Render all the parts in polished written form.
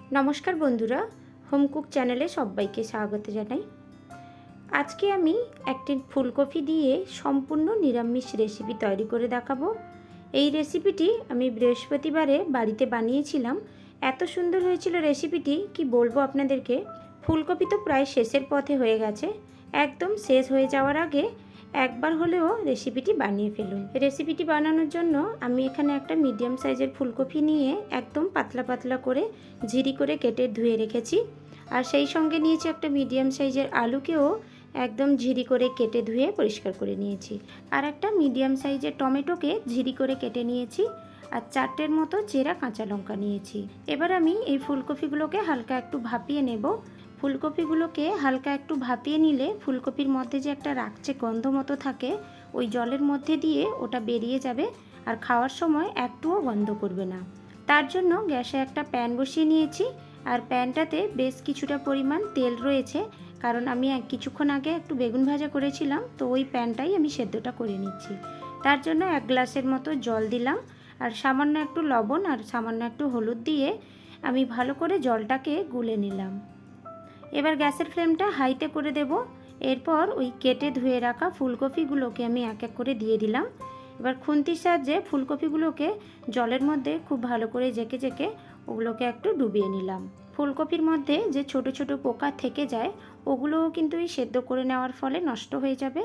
নমস্কার বন্ধুরা, home cook চ্যানেলে সবাইকে স্বাগত জানাই। আজকে আমি একটি ফুলকপি দিয়ে সম্পূর্ণ নিরামিষ রেসিপি তৈরি করে দেখাবো। এই রেসিপিটি আমি বৃহস্পতিবারে বাড়িতে বানিয়েছিলাম। এত সুন্দর হয়েছিল রেসিপিটি, কি বলবো আপনাদেরকে। ফুলকপি তো প্রায় শেষের পথে হয়ে গেছে, একদম শেষ হয়ে যাওয়ার আগে একবার হলেও রেসিপিটি বানিয়ে ফেলুন। রেসিপিটি বানানোর জন্য আমি এখানে একটা মিডিয়াম সাইজের ফুলকপি নিয়ে একদম পাতলা পাতলা করে ঝিরি করে কেটে ধুয়ে রেখেছি। আর সেই সঙ্গে নিয়েছি একটা মিডিয়াম সাইজের আলুকেও একদম ঝিরি করে কেটে ধুয়ে পরিষ্কার করে নিয়েছি। আর একটা মিডিয়াম সাইজের টমেটোকে ঝিরি করে কেটে নিয়েছি। আর 4টের মতো চেরা কাঁচা লঙ্কা নিয়েছি। এবার আমি এই ফুলকপিগুলোকে হালকা একটু ভাপিয়ে নেব। ফুলকপিগুলোকে হালকা একটু ভাপিয়ে নিলে ফুলকপির মধ্যে যে একটা রাখছে গন্ধ মতো থাকে, ওই জলের মধ্যে দিয়ে ওটা বেরিয়ে যাবে আর খাওয়ার সময় একটুও গন্ধ করবে না। তার জন্য গ্যাসে একটা প্যান বসিয়ে নিয়েছি। আর প্যানটাতে বেশ কিছুটা পরিমাণ তেল রয়েছে, কারণ আমি কিছুক্ষণ আগে একটু বেগুন ভাজা করেছিলাম, তো ওই প্যানটাই আমি সেদ্ধটা করে নিচ্ছি। তার জন্য 1 গ্লাসের মতো জল দিলাম আর সামান্য একটু লবণ আর সামান্য একটু হলুদ দিয়ে আমি ভালো করে জলটাকে গুলে নিলাম। এবার গ্যাসের ফ্লেমটা হাইতে করে দেব। এরপর ওই কেটে ধুয়ে রাখা ফুলকপিগুলোকে আমি এক এক করে দিয়ে দিলাম। এবার খুন্তির সাহায্যে ফুলকপিগুলোকে জলের মধ্যে খুব ভালো করে জেকে জেকে ওগুলোকে একটু ডুবিয়ে নিলাম। ফুলকপির মধ্যে যে ছোট ছোট পোকা থেকে যায়, ওগুলোও কিন্তু এই সেদ্ধ করে নেওয়ার ফলে নষ্ট হয়ে যাবে।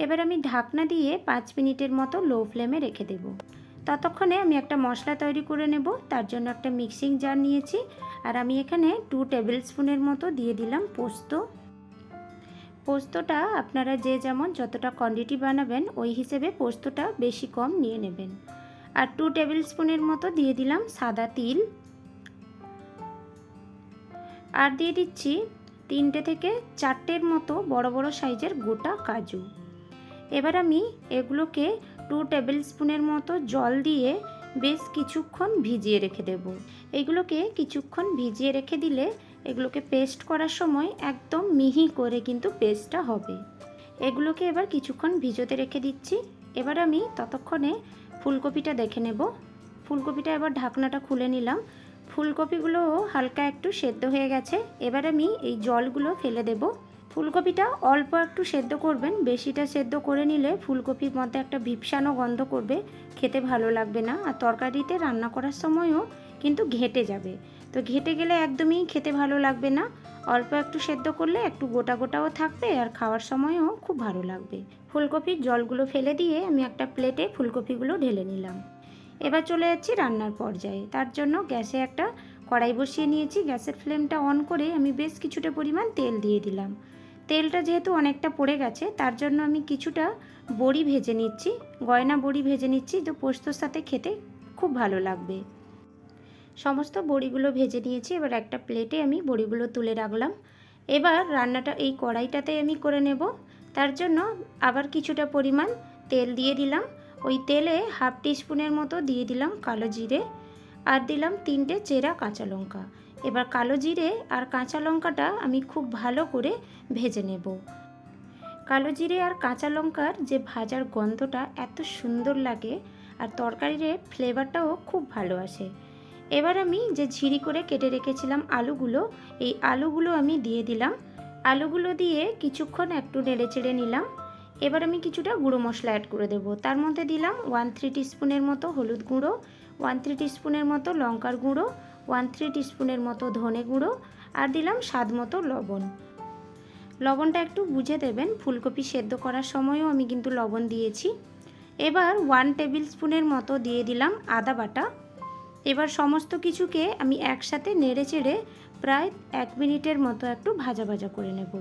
এবার আমি ঢাকনা দিয়ে 5 মিনিটের মতো লো ফ্লেমে রেখে দেব। ততক্ষণে আমি একটা মশলা তৈরি করে নেব। তার জন্য একটা মিক্সিং জার নিয়েছি আর আমি এখানে 2 টেবিল স্পুনের মতো দিয়ে দিলাম পোস্ত। পোস্তটা আপনারা যে যেমন যতটা কোয়ান্টিটি বানাবেন ওই হিসেবে পোস্তটা বেশি কম নিয়ে নেবেন। আর 2 টেবিল স্পুনের মতো দিয়ে দিলাম সাদা তিল। আর দিয়ে দিচ্ছি 3টে থেকে 4টের মতো বড় বড় সাইজের গোটা কাজু। এবার আমি এগুলোকে 2 টেবিল স্পুনের মতো জল দিয়ে বেশ কিছুক্ষণ ভিজিয়ে রেখে দেব। এগুলোকে কিছুক্ষণ ভিজিয়ে রেখে দিলে এগুলোকে পেস্ট করার সময় একদম মিহি করে কিন্তু পেস্টটা হবে। এগুলোকে এবার কিছুক্ষণ ভিজোতে রেখে দিচ্ছি। এবার আমি ততক্ষণে ফুলকপিটা দেখে নেব। ফুলকপিটা এবার ঢাকনাটা খুলে নিলাম। ফুলকপিগুলোও হালকা একটু সেদ্ধ হয়ে গেছে। এবার আমি এই জলগুলো ফেলে দেব। ফুলকপিটা অল্প একটু সেদ্ধ করবেন, বেশিটা সেদ্ধ করে নিলে ফুলকপির মধ্যে একটা ভিপসানো গন্ধ করবে, খেতে ভালো লাগবে না। আর তরকারিতে রান্না করার সময়ও কিন্তু ঘেঁটে যাবে, তো ঘেঁটে গেলে একদমই খেতে ভালো লাগবে না। অল্প একটু সেদ্ধ করলে একটু গোটা গোটাও থাকবে আর খাওয়ার সময়ও খুব ভালো লাগবে। ফুলকপির জলগুলো ফেলে দিয়ে আমি একটা প্লেটে ফুলকপিগুলো ঢেলে নিলাম। এবার চলে যাচ্ছি রান্নার পর্যায়ে। তার জন্য গ্যাসে একটা কড়াই বসিয়ে নিয়েছি। গ্যাসের ফ্লেমটা অন করে আমি বেশ কিছুটা পরিমাণ তেল দিয়ে দিলাম। তেলটা যেহেতু অনেকটা পড়ে গেছে, তার জন্য আমি কিছুটা বড়ি ভেজে নিচ্ছি, গয়না বড়ি ভেজে নিচ্ছি, তো পোস্তর সাথে খেতে খুব ভালো লাগবে। সমস্ত বড়িগুলো ভেজে নিয়েছি। এবার একটা প্লেটে আমি বড়িগুলো তুলে রাখলাম। এবার রান্নাটা এই কড়াইটাতে আমি করে নেব। তার জন্য আবার কিছুটা পরিমাণ তেল দিয়ে দিলাম। ওই তেলে 1/2 টিস্পুনের মতো দিয়ে দিলাম কালো জিরে আর দিলাম 3টে চেরা কাঁচা লঙ্কা। এবার কালো জিরে আর কাঁচা লঙ্কাটা আমি খুব ভালো করে ভেজে নেব। কালো জিরে আর কাঁচা লঙ্কার যে ভাজার গন্ধটা এত সুন্দর লাগে আর তরকারির ফ্লেভারটাও খুব ভালো আসে। এবার আমি যে ঝিরি করে কেটে রেখেছিলাম আলুগুলো, এই আলুগুলো আমি দিয়ে দিলাম। আলুগুলো দিয়ে কিছুক্ষণ একটু নেড়ে চেড়ে নিলাম। এবার আমি কিছুটা গুঁড়ো মশলা অ্যাড করে দেবো। তার মধ্যে দিলাম 1/3 টিস্পুনের মতো হলুদ গুঁড়ো, 1/3 টিস্পুনের মতো লঙ্কার গুঁড়ো, 1/3 টিস্পুনের মতো ধনে গুঁড়ো আর দিলাম স্বাদ মতো লবণ। লবণটা একটু বুঝে দেবেন, ফুলকপি সেদ্ধ করার সময়ও আমি কিন্তু লবণ দিয়েছি। এবার 1 টেবিল স্পুনের মতো দিয়ে দিলাম আদা বাটা। এবার সমস্ত কিছুকে আমি একসাথে নেড়ে চেড়ে প্রায় 1 মিনিটের মতো একটু ভাজা ভাজা করে নেব।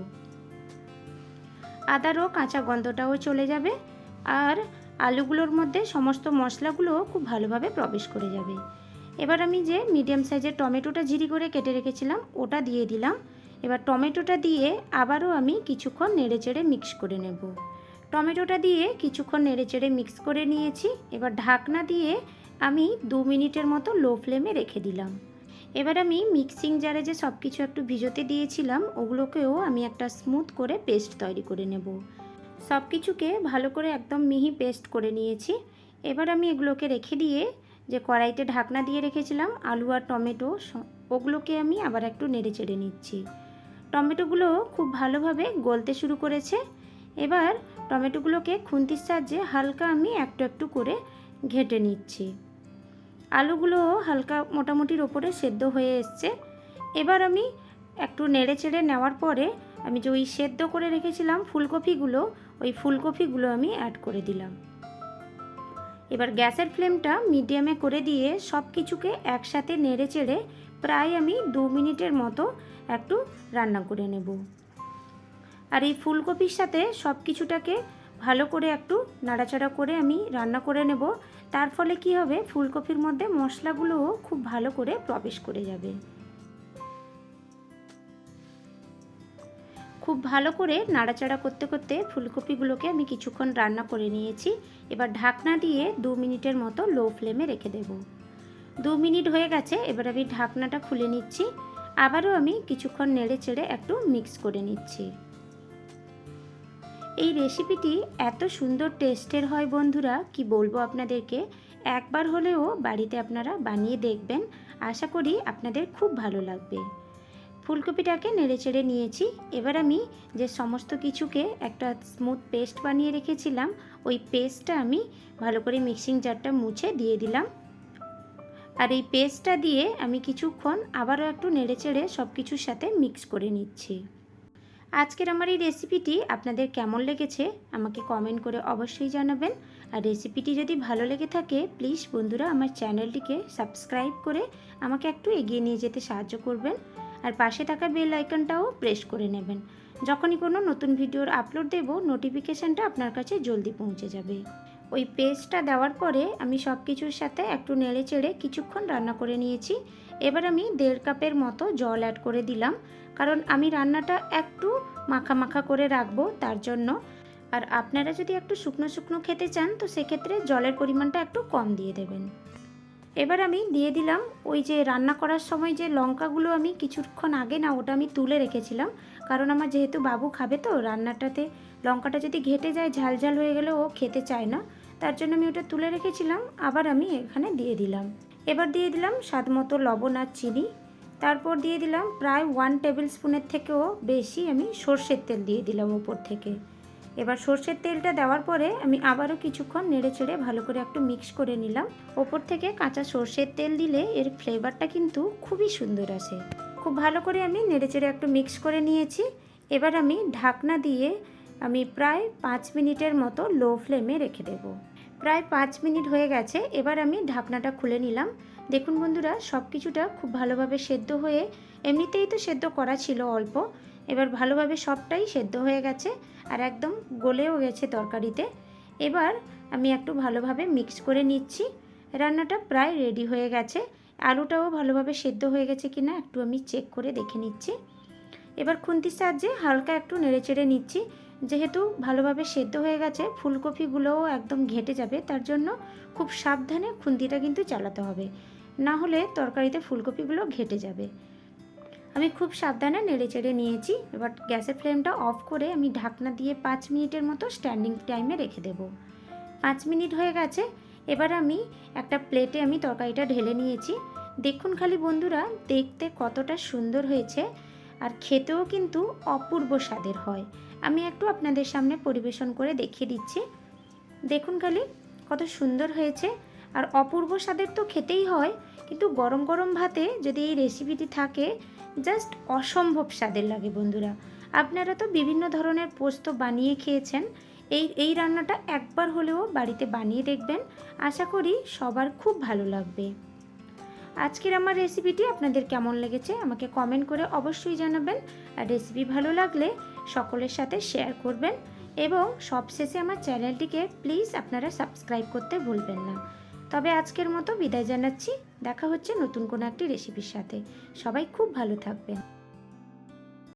আদারও কাঁচা গন্ধটাও চলে যাবে আর আলুগুলোর মধ্যে সমস্ত মশলাগুলো খুব ভালোভাবে প্রবেশ করে যাবে। এবার আমি যে মিডিয়াম সাইজের টমেটোটা ঝিরি করে কেটে রেখেছিলাম ওটা দিয়ে দিলাম। এবার টমেটোটা দিয়ে আবারও আমি কিছুক্ষণ নেড়ে চেড়ে মিক্স করে নেব। টমেটোটা দিয়ে কিছুক্ষণ নেড়ে চেড়ে মিক্স করে নিয়েছি। এবার ঢাকনা দিয়ে আমি 2 মিনিটের মতো লো ফ্লেমে রেখে দিলাম। এবার আমি মিক্সিং জারে যে সব কিছু একটু ভিজোতে দিয়েছিলাম ওগুলোকেও আমি একটা স্মুথ করে পেস্ট তৈরি করে নেব। সব কিছুকে ভালো করে একদম মিহি পেস্ট করে নিয়েছি। এবার আমি এগুলোকে রেখে দিয়ে যে কড়াইতে ঢাকনা দিয়ে রেখেছিলাম আলু আর টমেটো, ওগুলোকে আমি আবার একটু নেড়ে চেড়ে নিচ্ছি। টমেটোগুলো খুব ভালোভাবে গলতে শুরু করেছে। এবার টমেটোগুলোকে খুন্তির সাহায্যে হালকা আমি একটু একটু করে ঘেঁটে নিচ্ছি। আলুগুলো হালকা মোটামুটির ওপরে সেদ্ধ হয়ে এসছে। এবার আমি একটু নেড়ে চেড়ে নেওয়ার পরে আমি যে ওই সেদ্ধ করে রেখেছিলাম ফুলকপিগুলো, ওই ফুলকপিগুলো আমি অ্যাড করে দিলাম। এবার গ্যাসের ফ্লেমটা মিডিয়ামে করে দিয়ে সব কিছুকে একসাথে নেড়ে চেড়ে প্রায় আমি 2 মিনিটের মতো একটু রান্না করে নেব। আর এই ফুলকপির সাথে সব কিছুটাকে ভালো করে একটু নাড়াচাড়া করে আমি রান্না করে নেব। তার ফলে কি হবে, ফুলকপির মধ্যে মশলাগুলোও খুব ভালো করে প্রবেশ করে যাবে। খুব ভালো করে নাড়াচাড়া করতে করতে ফুলকপিগুলোকে আমি কিছুক্ষণ রান্না করে নিয়েছি। এবার ঢাকনা দিয়ে 2 মিনিটের মতো লো ফ্লেমে রেখে দেব। 2 মিনিট হয়ে গেছে। এবার আমি ঢাকনাটা খুলে নিচ্ছি। আবারও আমি কিছুক্ষণ নেড়ে চেড়ে একটু মিক্স করে নিচ্ছি। এই রেসিপিটি এত সুন্দর টেস্টের হয় বন্ধুরা, কি বলবো আপনাদেরকে। একবার হলেও বাড়িতে আপনারা বানিয়ে দেখবেন, আশা করি আপনাদের খুব ভালো লাগবে। ফুলকপিটাকে নেড়ে চেড়ে নিয়েছি। এবার আমি যে সমস্ত কিছুকে একটা স্মুথ পেস্ট বানিয়ে রেখেছিলাম, ওই পেস্টটা আমি ভালো করে মিক্সিং জারটা মুছে দিয়ে দিলাম। আর এই পেস্টটা দিয়ে আমি কিছুক্ষণ আবারও একটু নেড়ে চেড়ে সব কিছুর সাথে মিক্স করে নিচ্ছি। আজকের আমার এই রেসিপিটি আপনাদের কেমন লেগেছে আমাকে কমেন্ট করে অবশ্যই জানাবেন। আর রেসিপিটি যদি ভালো লেগে থাকে প্লিজ বন্ধুরা আমার চ্যানেলটিকে সাবস্ক্রাইব করে আমাকে একটু এগিয়ে নিয়ে যেতে সাহায্য করবেন। আর পাশে থাকা বেল আইকনটাও প্রেস করে নেবেন। যখনই কোনো নতুন ভিডিওর আপলোড দেব নোটিফিকেশানটা আপনার কাছে জলদি পৌঁছে যাবে। ওই পেস্টটা দেওয়ার পরে আমি সব কিছুর সাথে একটু নেড়ে চেড়ে কিছুক্ষণ রান্না করে নিয়েছি। এবার আমি 1.5 কাপের মতো জল অ্যাড করে দিলাম, কারণ আমি রান্নাটা একটু মাখা মাখা করে রাখবো তার জন্য। আর আপনারা যদি একটু শুকনো শুকনো খেতে চান তো সেক্ষেত্রে জলের পরিমাণটা একটু কম দিয়ে দেবেন। এবার আমি দিয়ে দিলাম ওই যে রান্না করার সময় যে লঙ্কাগুলো আমি কিছুক্ষণ আগে না ওটা আমি তুলে রেখেছিলাম, কারণ আমার যেহেতু বাবু খাবে তো রান্নাটাতে লঙ্কাটা যদি ঘেটে যায় ঝাল ঝাল হয়ে গেলে ও খেতে চায় না, তার জন্য আমি ওটা তুলে রেখেছিলাম। আবার আমি এখানে দিয়ে দিলাম। এবার দিয়ে দিলাম স্বাদ মতো লবণ আর চিনি। তারপর দিয়ে দিলাম প্রায় 1 টেবিল স্পুনের থেকেও বেশি আমি সর্ষের তেল দিয়ে দিলাম উপর থেকে। এবার সর্ষের তেলটা দেওয়ার পরে আমি আবারও কিছুক্ষণ নেড়ে চেড়ে ভালো করে একটু মিক্স করে নিলাম। ওপর থেকে কাঁচা সর্ষের তেল দিলে এর ফ্লেভারটা কিন্তু খুবই সুন্দর আসে। খুব ভালো করে আমি নেড়ে চেড়ে একটু মিক্স করে নিয়েছি। এবার আমি ঢাকনা দিয়ে আমি প্রায় 5 মিনিটের মতো লো ফ্লেমে রেখে দেব। প্রায় 5 মিনিট হয়ে গেছে। এবার আমি ঢাকনাটা খুলে নিলাম। দেখুন বন্ধুরা সব কিছুটা খুব ভালোভাবে সেদ্ধ হয়ে, এমনিতেই তো সেদ্ধ করা ছিল অল্প, এবার ভালোভাবে সবটাই সেদ্ধ হয়ে গেছে আর একদম গলেও গেছে তরকারিতে। এবার আমি একটু ভালোভাবে মিক্স করে নিচ্ছি। রান্নাটা প্রায় রেডি হয়ে গেছে। আলুটাও ভালোভাবে সেদ্ধ হয়ে গেছে কিনা একটু আমি চেক করে দেখে নিচ্ছি। এবার খুন্তির সাহায্যে হালকা একটু নেড়ে চেড়ে নিচ্ছি। যেহেতু ভালোভাবে সেদ্ধ হয়ে গেছে ফুলকপিগুলোও একদম ঘেটে যাবে, তার জন্য খুব সাবধানে খুন্তিটা কিন্তু চালাতে হবে, না হলে তরকারিতে ফুলকপিগুলো ঘেটে যাবে। আমি খুব সাবধানে নেড়ে চেড়ে নিয়েছি। এবার গ্যাসের ফ্লেমটা অফ করে আমি ঢাকনা দিয়ে 5 মিনিটের মতো স্ট্যান্ডিং টাইমে রেখে দেব। 5 মিনিট হয়ে গেছে। এবার আমি একটা প্লেটে আমি তরকারিটা ঢেলে নিয়েছি। দেখুন খালি বন্ধুরা দেখতে কতটা সুন্দর হয়েছে, আর খেতেও কিন্তু অপূর্ব স্বাদের হয়। আমি একটু আপনাদের সামনে পরিবেশন করে দেখিয়ে দিচ্ছি। দেখুন খালি কত সুন্দর হয়েছে, আর অপূর্ব স্বাদের তো খেতেই হয়, কিন্তু গরম গরম ভাতে যদি এই রেসিপিটি থাকে জাস্ট অসম্ভব স্বাদের লাগে বন্ধুরা। আপনারা তো বিভিন্ন ধরনের পোস্ত বানিয়ে খেয়েছেন, এই রান্নাটা একবার হলেও বাড়িতে বানিয়ে দেখবেন, আশা করি সবার খুব ভালো লাগবে। আজকের আমার রেসিপিটি আপনাদের কেমন লেগেছে আমাকে কমেন্ট করে অবশ্যই জানাবেন। আর রেসিপি ভালো লাগলে সকলের সাথে শেয়ার করবেন, এবং সবশেষে আমার চ্যানেলটিকে প্লিজ আপনারা সাবস্ক্রাইব করতে ভুলবেন না। তবে আজকের মতো বিদায় জানাচ্ছি। দেখা হচ্ছে নতুন কোনো একটি রেসিপির সাথে। সবাই খুব ভালো থাকবেন।